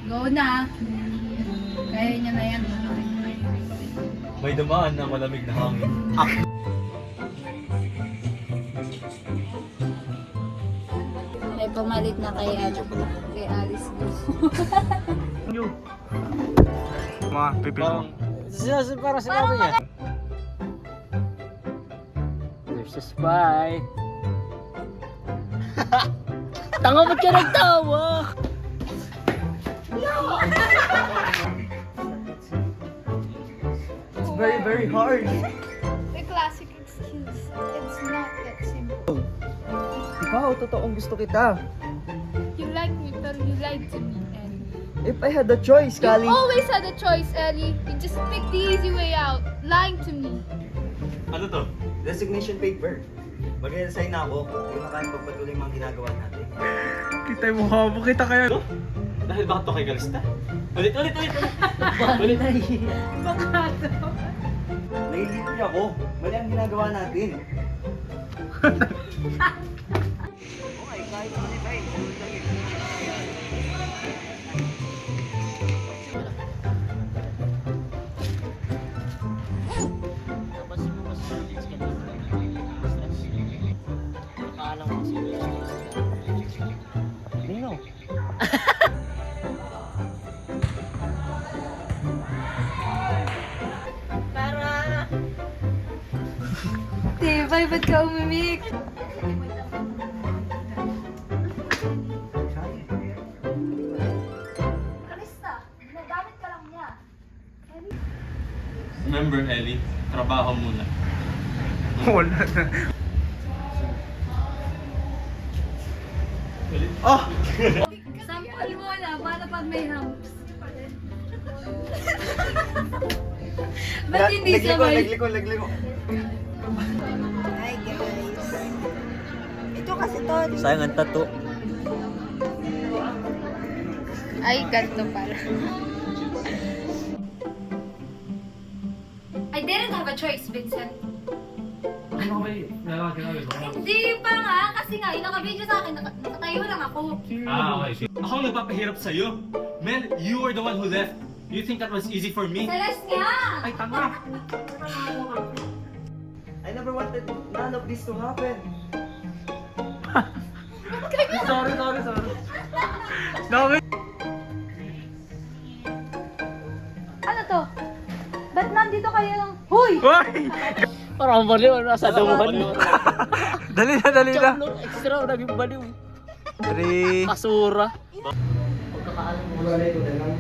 Go na. Kaya niya na yan. May dumaan na malamig na hangin. May pumalit na kay Alice Go. Mga pipil mo. Parang sinabi niya. There's a spy. Tanga, ba't ka nagtawa? It's very, very hard. The classic excuse. It's not that simple. Ikaw, totoong gusto kita. You like me, pero you lied to me, Ellie. If I had the choice, You Kali. always had a choice, Ellie. You just picked the easy way out. Lying to me. Ano to? Resignation paper. Mag-resign na ako. Hindi na kayang pagpatuloy yung mga ginagawa natin. Kita yung mukha mo, kita kaya. Dahil bakit to kay Galista? Ulit! Ulit! Nahihiti ako. Mali ang ginagawa natin. Nino. Tibay, ba't ka umimik? Krista, ginagamit ka lang niya. Remember, Ellie, trabaho muna. Wala na. Ulit. Oh! Sample mo na, para pag may humps. Ba't hindi sabay? Nagliko. Hi guys. Ito kasi to. Sayang ang tato. Ay, ganito pala. I didn't have a choice, Vincent. Hindi pa nga, kasi nga, yung naka-video sa akin, nakatayo lang ako. Okay. Ako ang nagpapahirap sa'yo. Mel, you were the one who left. You think that was easy for me? Celeste nga! Ay, tanga! I never wanted none of this to happen. Sorry. Dami. Ano to? Ba't nandito kayo ng... Huy! Hoy! Parang baliw, nasa damuhan. Dali na. Extra, naging baliw. 3. Basura. Wala ko na lang.